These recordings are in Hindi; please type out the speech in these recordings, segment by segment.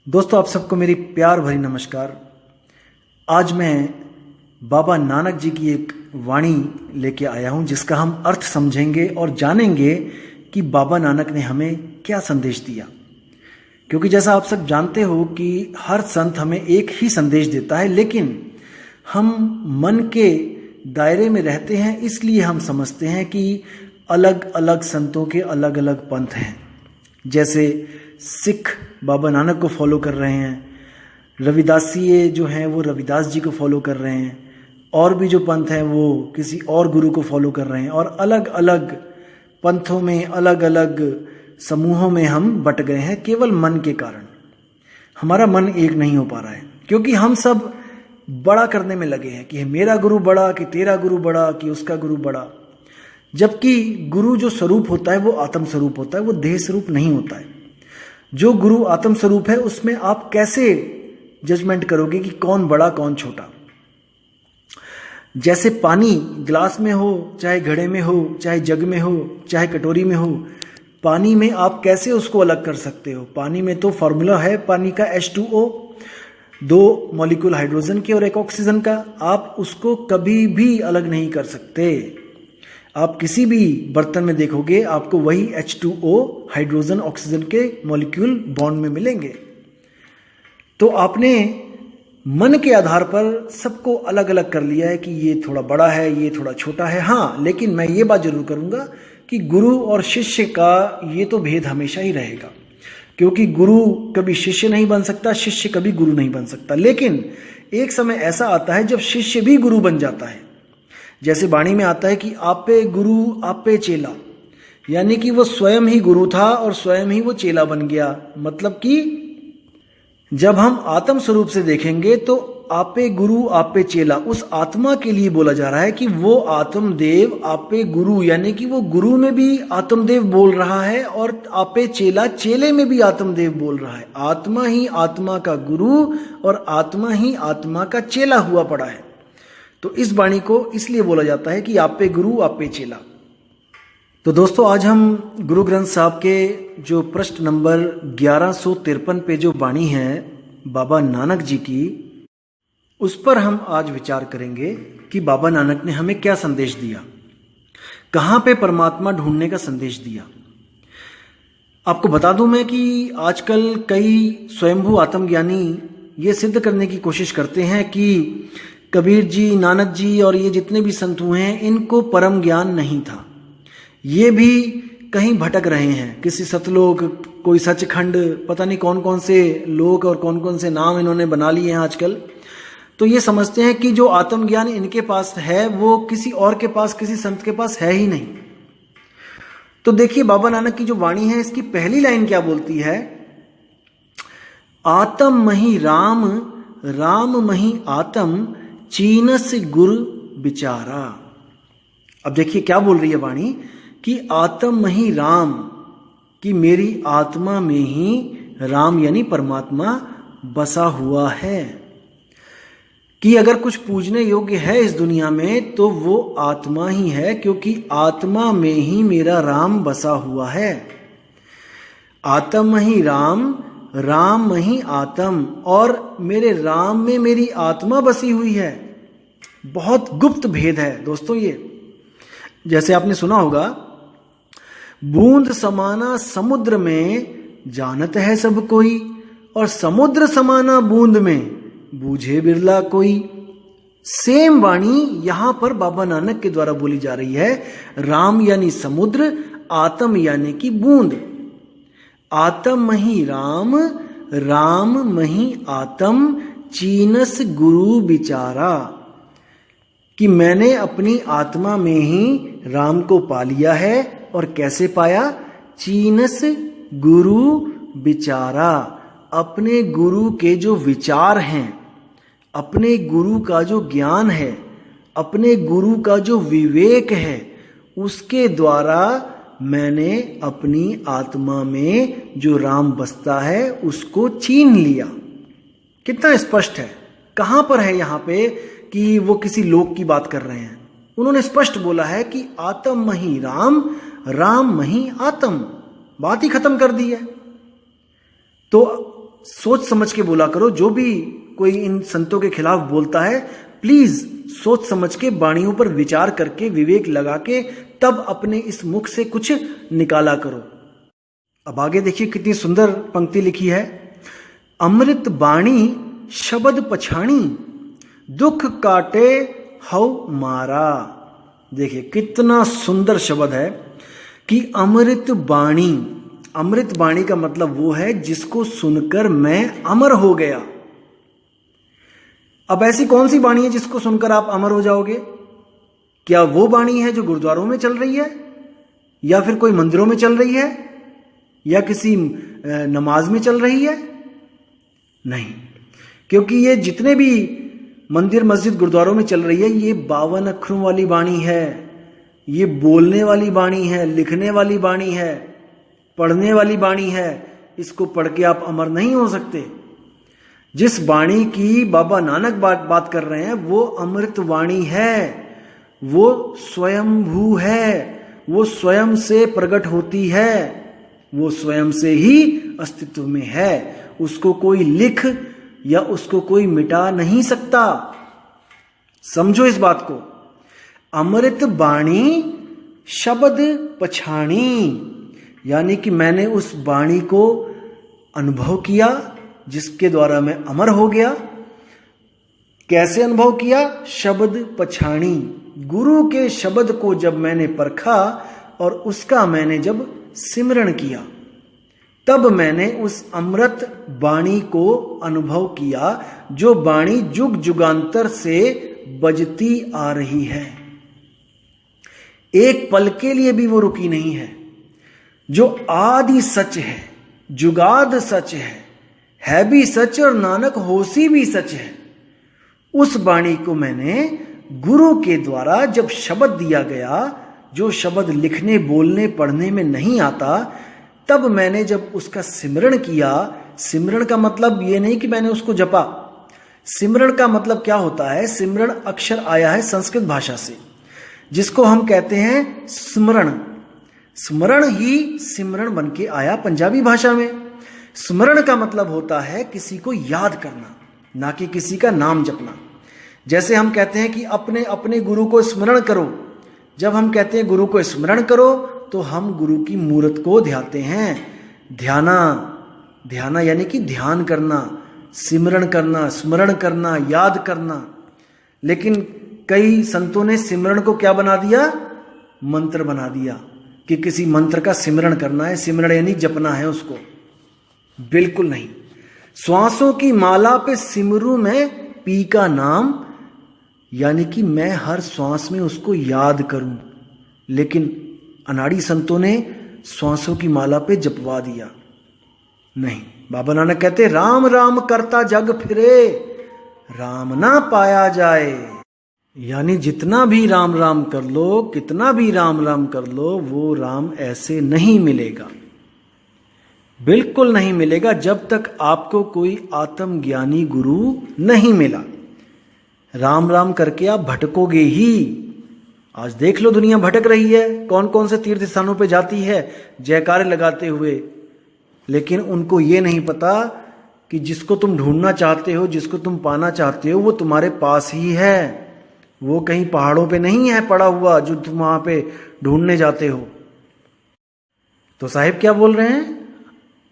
दोस्तों, आप सबको मेरी प्यार भरी नमस्कार। आज मैं बाबा नानक जी की एक वाणी लेके आया हूं, जिसका हम अर्थ समझेंगे और जानेंगे कि बाबा नानक ने हमें क्या संदेश दिया। क्योंकि जैसा आप सब जानते हो कि हर संत हमें एक ही संदेश देता है, लेकिन हम मन के दायरे में रहते हैं, इसलिए हम समझते हैं कि अलग अलग संतों के अलग अलग पंथ हैं। जैसे सिख बाबा नानक को फॉलो कर रहे हैं, रविदासीय जो हैं वो रविदास जी को फॉलो कर रहे हैं, और भी जो पंथ हैं वो किसी और गुरु को फॉलो कर रहे हैं, और अलग अलग पंथों में अलग अलग समूहों में हम बट गए हैं केवल मन के कारण। हमारा मन एक नहीं हो पा रहा है, क्योंकि हम सब बड़ा करने में लगे हैं कि मेरा गुरु बड़ा, कि तेरा गुरु बड़ा, कि उसका गुरु बड़ा। जबकि गुरु जो स्वरूप होता है वो आत्म स्वरूप होता है, वो देह स्वरूप नहीं होता है। जो गुरु आत्म स्वरूप है उसमें आप कैसे जजमेंट करोगे कि कौन बड़ा कौन छोटा। जैसे पानी गिलास में हो, चाहे घड़े में हो, चाहे जग में हो, चाहे कटोरी में हो, पानी में आप कैसे उसको अलग कर सकते हो। पानी में तो फॉर्मूला है पानी का H2O, 2 मॉलिक्यूल हाइड्रोजन के और 1 ऑक्सीजन का। आप उसको कभी भी अलग नहीं कर सकते। आप किसी भी बर्तन में देखोगे आपको वही H2O हाइड्रोजन ऑक्सीजन के मॉलिक्यूल बॉन्ड में मिलेंगे। तो आपने मन के आधार पर सबको अलग अलग कर लिया है कि ये थोड़ा बड़ा है, ये थोड़ा छोटा है। हाँ, लेकिन मैं ये बात जरूर करूंगा कि गुरु और शिष्य का ये तो भेद हमेशा ही रहेगा, क्योंकि गुरु कभी शिष्य नहीं बन सकता, शिष्य कभी गुरु नहीं बन सकता। लेकिन एक समय ऐसा आता है जब शिष्य भी गुरु बन जाता है। जैसे वाणी में आता है कि आपे गुरु आपे चेला, यानी कि वो स्वयं ही गुरु था और स्वयं ही वो चेला बन गया। मतलब कि जब हम आत्म स्वरूप से देखेंगे तो आपे गुरु आपे चेला उस आत्मा के लिए बोला जा रहा है कि वो आत्मदेव आपे गुरु, यानी कि वो गुरु में भी आत्मदेव बोल रहा है और आपे चेला चेले में भी आत्मदेव बोल रहा है। आत्मा ही आत्मा का गुरु और आत्मा ही आत्मा का चेला हुआ पड़ा है। तो इस वाणी को इसलिए बोला जाता है कि आप पे गुरु आप पे चेला। तो दोस्तों, आज हम गुरु ग्रंथ साहब के जो पृष्ठ नंबर 1153 पे जो वाणी है बाबा नानक जी की, उस पर हम आज विचार करेंगे कि बाबा नानक ने हमें क्या संदेश दिया, कहाँ पे परमात्मा ढूंढने का संदेश दिया। आपको बता दूं मैं कि आजकल कई स्वयंभू आत्मज्ञानी ये सिद्ध करने की कोशिश करते हैं कि कबीर जी, नानक जी और ये जितने भी संत हुए हैं इनको परम ज्ञान नहीं था। ये भी कहीं भटक रहे हैं, किसी सतलोक, कोई सचखंड, पता नहीं कौन कौन से लोक और कौन कौन से नाम इन्होंने बना लिए हैं आजकल। तो ये समझते हैं कि जो आत्मज्ञान इनके पास है वो किसी और के पास, किसी संत के पास है ही नहीं। तो देखिए बाबा नानक की जो वाणी है इसकी पहली लाइन क्या बोलती है, आत्म मही राम, राम मही आत्म, चीनस गुरु बिचारा। अब देखिए क्या बोल रही है वाणी कि आत्म ही राम, कि मेरी आत्मा में ही राम यानी परमात्मा बसा हुआ है, कि अगर कुछ पूजने योग्य है इस दुनिया में तो वो आत्मा ही है, क्योंकि आत्मा में ही मेरा राम बसा हुआ है। आत्म ही राम, राम ही आत्म, और मेरे राम में मेरी आत्मा बसी हुई है। बहुत गुप्त भेद है दोस्तों ये। जैसे आपने सुना होगा, बूंद समाना समुद्र में जानत है सब कोई, और समुद्र समाना बूंद में बूझे बिरला कोई। सेम वाणी यहां पर बाबा नानक के द्वारा बोली जा रही है। राम यानी समुद्र, आत्म यानी कि बूंद। आत्म मही राम, राम मही आत्म, चीनस गुरु बिचारा, कि मैंने अपनी आत्मा में ही राम को पा लिया है। और कैसे पाया, चीनस गुरु बिचारा, अपने गुरु के जो विचार हैं, अपने गुरु का जो ज्ञान है, अपने गुरु का जो विवेक है, उसके द्वारा मैंने अपनी आत्मा में जो राम बसता है उसको छीन लिया। कितना स्पष्ट है, कहां पर है यहां पे कि वो किसी लोक की बात कर रहे हैं। उन्होंने स्पष्ट बोला है कि आत्म मही राम, राम मही आत्म, बात ही खत्म कर दी है। तो सोच समझ के बोला करो। जो भी कोई इन संतों के खिलाफ बोलता है, प्लीज सोच समझ के, वाणियों पर विचार करके, विवेक लगा के तब अपने इस मुख से कुछ निकाला करो। अब आगे देखिए कितनी सुंदर पंक्ति लिखी है। अमृत बाणी शब्द पछाणी, दुख काटे हव मारा। देखिए कितना सुंदर शब्द है कि अमृत बाणी। अमृत बाणी का मतलब वो है जिसको सुनकर मैं अमर हो गया। अब ऐसी कौन सी बाणी है जिसको सुनकर आप अमर हो जाओगे? क्या वो बाणी है जो गुरुद्वारों में चल रही है, या फिर कोई मंदिरों में चल रही है, या किसी नमाज में चल रही है? नहीं, क्योंकि ये जितने भी मंदिर मस्जिद गुरुद्वारों में चल रही है, ये 52 अक्षरों वाली बाणी है, ये बोलने वाली बाणी है, लिखने वाली बाणी है, पढ़ने वाली बाणी है। इसको पढ़ के आप अमर नहीं हो सकते। जिस वाणी की बाबा नानक बात कर रहे हैं वो अमृत वाणी है, वो स्वयंभू है, वो स्वयं से प्रकट होती है, वो स्वयं से ही अस्तित्व में है। उसको कोई लिख या उसको कोई मिटा नहीं सकता। समझो इस बात को। अमृत बाणी शब्द पछाणी, यानी कि मैंने उस वाणी को अनुभव किया जिसके द्वारा मैं अमर हो गया। कैसे अनुभव किया? शब्द पछाणी, गुरु के शब्द को जब मैंने परखा और उसका मैंने जब सिमरण किया, तब मैंने उस अमृत वाणी को अनुभव किया, जो वाणी जुग जुगांतर से बजती आ रही है। एक पल के लिए भी वो रुकी नहीं है। जो आदि सच है, जुगाद सच है भी सच और नानक होसी भी सच है। उस वाणी को मैंने गुरु के द्वारा जब शब्द दिया गया, जो शब्द लिखने बोलने पढ़ने में नहीं आता, तब मैंने जब उसका सिमरण किया। सिमरण का मतलब ये नहीं कि मैंने उसको जपा। सिमरण का मतलब क्या होता है? सिमरण अक्षर आया है संस्कृत भाषा से, जिसको हम कहते हैं स्मरण। स्मरण ही सिमरण बन के आया पंजाबी भाषा में। स्मरण का मतलब होता है किसी को याद करना, ना कि किसी का नाम जपना। जैसे हम कहते हैं कि अपने अपने गुरु को स्मरण करो। जब हम कहते हैं गुरु को स्मरण करो, तो हम गुरु की मूर्त को ध्याते हैं। ध्याना यानी कि ध्यान करना, सिमरण करना, स्मरण करना, याद करना। लेकिन कई संतों ने सिमरण को क्या बना दिया? मंत्र बना दिया कि किसी मंत्र का सिमरण करना है। सिमरण यानी जपना है उसको। बिल्कुल नहीं। श्वासों की माला पे सिमरू में पी का नाम, यानी कि मैं हर श्वास में उसको याद करूं। लेकिन अनाड़ी संतों ने श्वासों की माला पे जपवा दिया। नहीं, बाबा नानक कहते राम राम करता जग फिरे, राम ना पाया जाए। यानी जितना भी राम राम कर लो, कितना भी राम राम कर लो, वो राम ऐसे नहीं मिलेगा, बिल्कुल नहीं मिलेगा, जब तक आपको कोई आत्मज्ञानी गुरु नहीं मिला। राम राम करके आप भटकोगे ही। आज देख लो दुनिया भटक रही है, कौन कौन से तीर्थ स्थानों पे जाती है जयकारे लगाते हुए, लेकिन उनको ये नहीं पता कि जिसको तुम ढूंढना चाहते हो, जिसको तुम पाना चाहते हो, वो तुम्हारे पास ही है। वो कहीं पहाड़ों पे नहीं है पड़ा हुआ जो तुम वहां पे ढूंढने जाते हो। तो साहिब क्या बोल रहे हैं?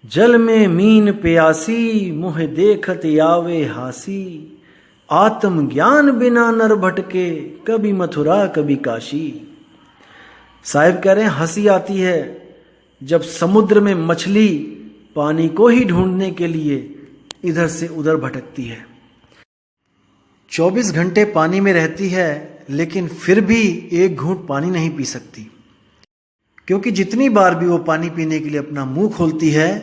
जल में मीन प्यासी, मुह देखत आवे हासी, आत्म ज्ञान बिना नर भटके, कभी मथुरा कभी काशी। साहिब कह रहे हैं हंसी आती है जब समुद्र में मछली पानी को ही ढूंढने के लिए इधर से उधर भटकती है। 24 घंटे पानी में रहती है, लेकिन फिर भी एक घूंट पानी नहीं पी सकती, क्योंकि जितनी बार भी वो पानी पीने के लिए अपना मुंह खोलती है,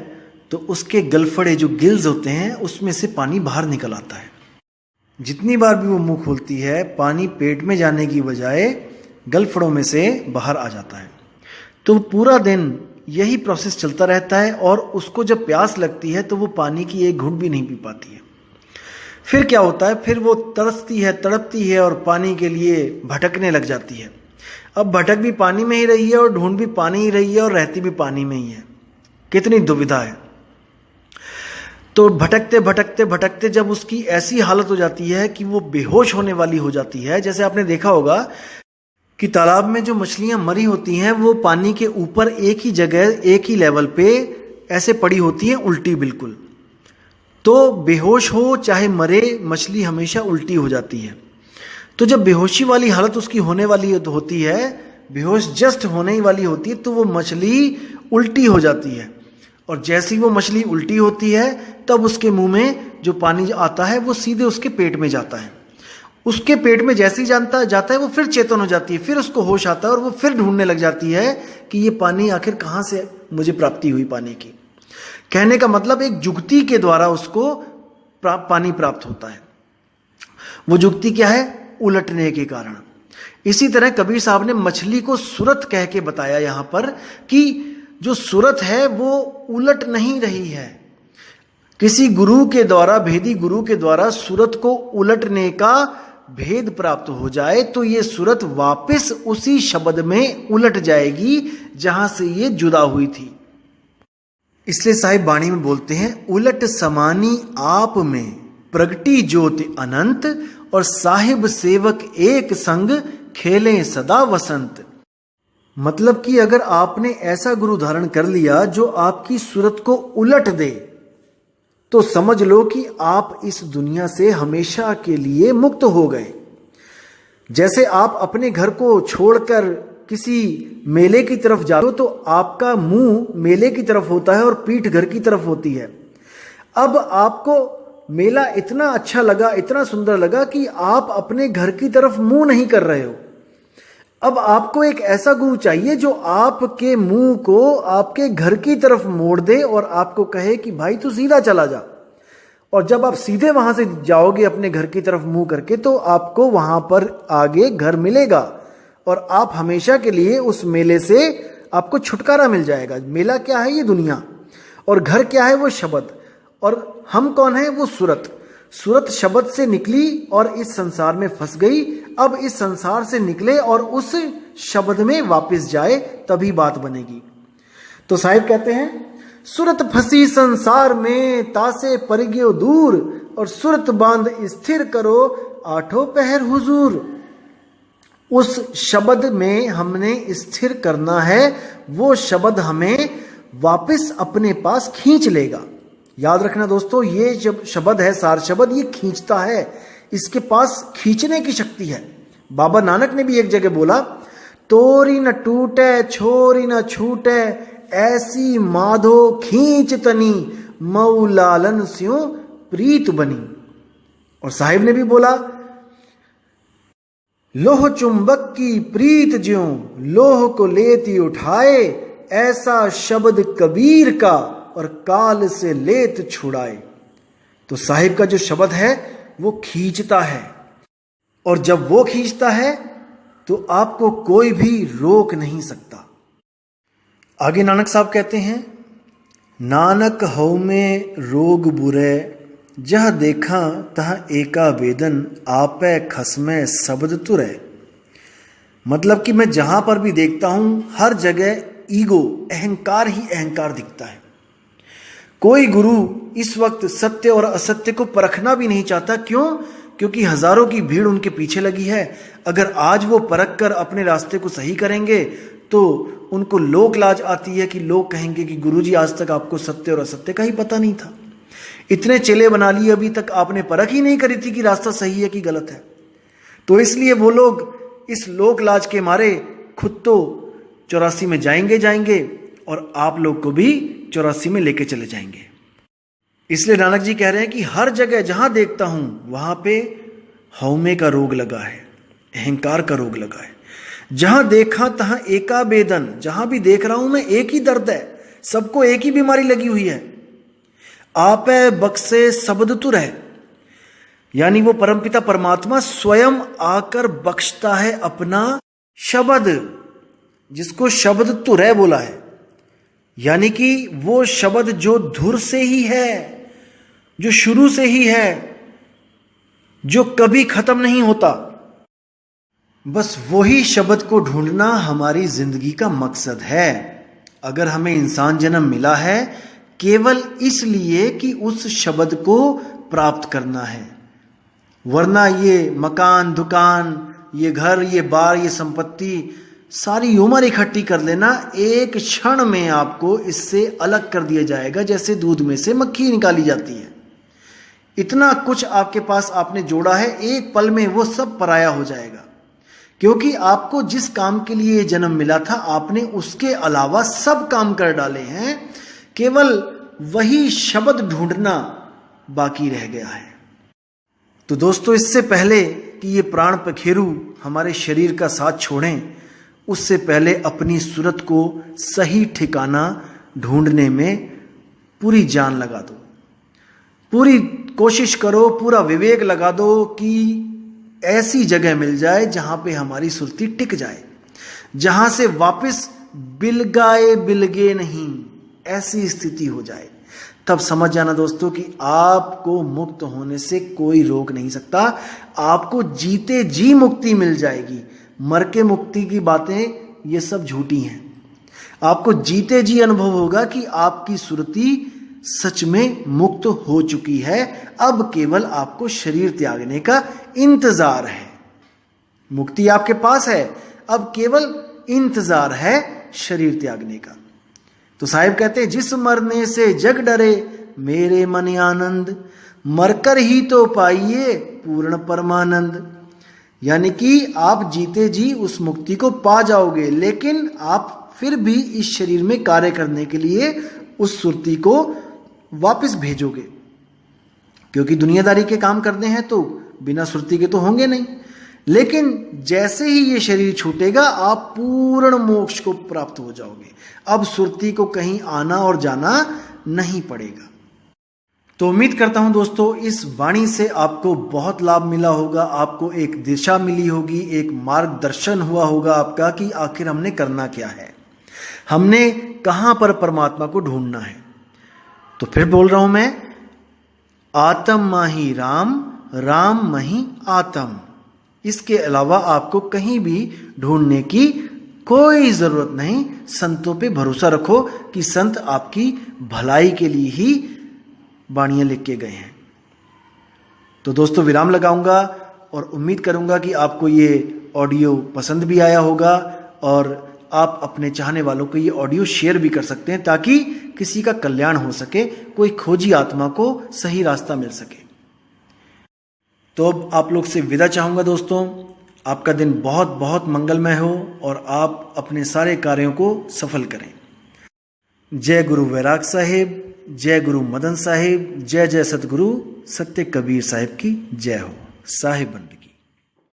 तो उसके गलफड़े जो गिल्स होते हैं उसमें से पानी बाहर निकल आता है। जितनी बार भी वो मुंह खोलती है, पानी पेट में जाने की बजाय गलफड़ों में से बाहर आ जाता है। तो पूरा दिन यही प्रोसेस चलता रहता है, और उसको जब प्यास लगती है तो वो पानी की एक घूंट भी नहीं पी पाती है। फिर क्या होता है? फिर वो तरसती है, तड़पती है और पानी के लिए भटकने लग जाती है। अब भटक भी पानी में ही रही है और ढूंढ भी पानी ही रही है और रहती भी पानी में ही है। कितनी दुविधा है। तो भटकते भटकते भटकते जब उसकी ऐसी हालत हो जाती है कि वो बेहोश होने वाली हो जाती है, जैसे आपने देखा होगा कि तालाब में जो मछलियां मरी होती हैं वो पानी के ऊपर एक ही जगह एक ही लेवल पे ऐसे पड़ी होती हैं उल्टी बिल्कुल। तो बेहोश हो चाहे मरे, मछली हमेशा उल्टी हो जाती है। तो जब बेहोशी वाली हालत उसकी होने वाली होती है, बेहोश जस्ट होने ही वाली होती है, तो वो मछली उल्टी हो जाती है। और जैसे ही वो मछली उल्टी होती है तब उसके मुंह में जो पानी आता है वो सीधे उसके पेट में जाता है। उसके पेट में जैसे ही जाता है वो फिर चेतन हो जाती है, फिर उसको होश आता है और वो फिर ढूंढने लग जाती है कि ये पानी आखिर कहाँ से मुझे प्राप्ति हुई पानी की। कहने का मतलब एक जुगती के द्वारा उसको पानी प्राप्त होता है। वो जुगती क्या है? उलटने के कारण। इसी तरह कबीर साहब ने मछली को सूरत कह के बताया यहां पर कि जो सूरत है वो उलट नहीं रही है। किसी गुरु के द्वारा, भेदी गुरु के द्वारा सूरत को उलटने का भेद प्राप्त हो जाए तो ये सूरत वापस उसी शब्द में उलट जाएगी जहां से ये जुदा हुई थी। इसलिए साहिब बाणी में बोलते हैं, उलट समानी आप में प्रगटी ज्योति अनंत, और साहिब सेवक एक संग खेलें सदा वसंत। मतलब कि अगर आपने ऐसा गुरु धारण कर लिया जो आपकी सूरत को उलट दे तो समझ लो कि आप इस दुनिया से हमेशा के लिए मुक्त हो गए। जैसे आप अपने घर को छोड़कर किसी मेले की तरफ जाते हो तो आपका मुंह मेले की तरफ होता है और पीठ घर की तरफ होती है। अब आपको मेला इतना अच्छा लगा, इतना सुंदर लगा कि आप अपने घर की तरफ मुंह नहीं कर रहे हो। अब आपको एक ऐसा गुरु चाहिए जो आपके मुंह को आपके घर की तरफ मोड़ दे और आपको कहे कि भाई तू सीधा चला जा। और जब आप सीधे वहां से जाओगे अपने घर की तरफ मुंह करके तो आपको वहां पर आगे घर मिलेगा और आप हमेशा के लिए उस मेले से आपको छुटकारा मिल जाएगा। मेला क्या है? ये दुनिया। और घर क्या है? वो शब्द। और हम कौन है? वो सूरत। सूरत शब्द से निकली और इस संसार में फंस गई। अब इस संसार से निकले और उस शब्द में वापस जाए तभी बात बनेगी। तो साहिब कहते हैं, सूरत फंसी संसार में तासे परिग्यो दूर, और सूरत बांध स्थिर करो आठों पहर हुजूर। उस शब्द में हमने स्थिर करना है, वो शब्द हमें वापस अपने पास खींच लेगा। याद रखना दोस्तों, ये जब शब्द है सार शब्द, ये खींचता है, इसके पास खींचने की शक्ति है। बाबा नानक ने भी एक जगह बोला, तोरी न टूटे छोरी न छूटे, ऐसी माधो खींच तनी, मऊ लालन स्यों प्रीत बनी। और साहिब ने भी बोला, लोह चुंबक की प्रीत ज्यों लोह को लेती उठाए, ऐसा शब्द कबीर का और काल से लेत छुड़ाए। तो साहिब का जो शब्द है वो खींचता है, और जब वो खींचता है तो आपको कोई भी रोक नहीं सकता। आगे नानक साहब कहते हैं, नानक हऊ में रोग बुरे, जह देखा तह एका वेदन, आपे खसमे शब्द तुरे। मतलब कि मैं जहां पर भी देखता हूं हर जगह ईगो, अहंकार ही अहंकार दिखता है। कोई गुरु इस वक्त सत्य और असत्य को परखना भी नहीं चाहता। क्यों? क्योंकि हजारों की भीड़ उनके पीछे लगी है। अगर आज वो परख कर अपने रास्ते को सही करेंगे तो उनको लोक लाज आती है कि लोग कहेंगे कि गुरुजी आज तक आपको सत्य और असत्य का ही पता नहीं था। इतने चेले बना लिए, अभी तक आपने परख ही नहीं करी थी कि रास्ता सही है कि गलत है। तो इसलिए वो लोग इस लोक लाज के मारे खुद तो 84 में जाएंगे और आप लोग को भी 84 में लेके चले जाएंगे। इसलिए नानक जी कह रहे हैं कि हर जगह जहां देखता हूं वहां पे हौमे का रोग लगा है, अहंकार का रोग लगा है। जहां देखा तहां एका बेदन, जहां भी देख रहा हूं मैं एक ही दर्द है, सबको एक ही बीमारी लगी हुई है। आपे बख्शे शब्द तुर है, यानी वो परमपिता परमात्मा स्वयं आकर बख्शता है अपना शब्द, जिसको शब्द तुरै बोला है। यानी कि वो शब्द जो धुर से ही है, जो शुरू से ही है, जो कभी खत्म नहीं होता। बस वही शब्द को ढूंढना हमारी जिंदगी का मकसद है। अगर हमें इंसान जन्म मिला है केवल इसलिए कि उस शब्द को प्राप्त करना है। वरना ये मकान, दुकान, ये घर, ये बार, ये संपत्ति, सारी उम्र इकट्ठी कर लेना, एक क्षण में आपको इससे अलग कर दिया जाएगा, जैसे दूध में से मक्खी निकाली जाती है। इतना कुछ आपके पास आपने जोड़ा है, एक पल में वो सब पराया हो जाएगा। क्योंकि आपको जिस काम के लिए जन्म मिला था, आपने उसके अलावा सब काम कर डाले हैं, केवल वही शब्द ढूंढना बाकी रह गया है। तो दोस्तों, इससे पहले कि ये प्राण पखेरु हमारे शरीर का साथ छोड़ें, उससे पहले अपनी सूरत को सही ठिकाना ढूंढने में पूरी जान लगा दो, पूरी कोशिश करो, पूरा विवेक लगा दो कि ऐसी जगह मिल जाए जहां पे हमारी सुरती टिक जाए, जहां से वापस बिलगे नहीं, ऐसी स्थिति हो जाए। तब समझ जाना दोस्तों कि आपको मुक्त होने से कोई रोक नहीं सकता। आपको जीते जी मुक्ति मिल जाएगी। मर के मुक्ति की बातें ये सब झूठी हैं। आपको जीते जी अनुभव होगा कि आपकी सुरती सच में मुक्त हो चुकी है। अब केवल आपको शरीर त्यागने का इंतजार है। मुक्ति आपके पास है, अब केवल इंतजार है शरीर त्यागने का। तो साहिब कहते हैं, जिस मरने से जग डरे मेरे मन आनंद, मरकर ही तो पाइए पूर्ण परमानंद। यानी कि आप जीते जी उस मुक्ति को पा जाओगे, लेकिन आप फिर भी इस शरीर में कार्य करने के लिए उस सुरती को वापस भेजोगे, क्योंकि दुनियादारी के काम करने हैं तो बिना सुरती के तो होंगे नहीं। लेकिन जैसे ही ये शरीर छूटेगा, आप पूर्ण मोक्ष को प्राप्त हो जाओगे। अब सुरती को कहीं आना और जाना नहीं पड़ेगा। तो उम्मीद करता हूं दोस्तों, इस वाणी से आपको बहुत लाभ मिला होगा, आपको एक दिशा मिली होगी, एक मार्गदर्शन हुआ होगा आपका कि आखिर हमने करना क्या है, हमने कहां पर परमात्मा को ढूंढना है। तो फिर बोल रहा हूं मैं, आत्म माही राम, राम मही आत्म। इसके अलावा आपको कहीं भी ढूंढने की कोई जरूरत नहीं। संतों पे भरोसा रखो कि संत आपकी भलाई के लिए ही वाणियां लिख के गए हैं। तो दोस्तों, विराम लगाऊंगा और उम्मीद करूंगा कि आपको ये ऑडियो पसंद भी आया होगा और आप अपने चाहने वालों को ये ऑडियो शेयर भी कर सकते हैं, ताकि किसी का कल्याण हो सके, कोई खोजी आत्मा को सही रास्ता मिल सके। तो अब आप लोग से विदा चाहूंगा दोस्तों। आपका दिन बहुत बहुत मंगलमय हो और आप अपने सारे कार्यों को सफल करें। जय गुरु वैराग साहिब, जय गुरु मदन साहिब, जय जय सतगुरु सत्य कबीर साहिब की जय हो। साहिब बंदगी।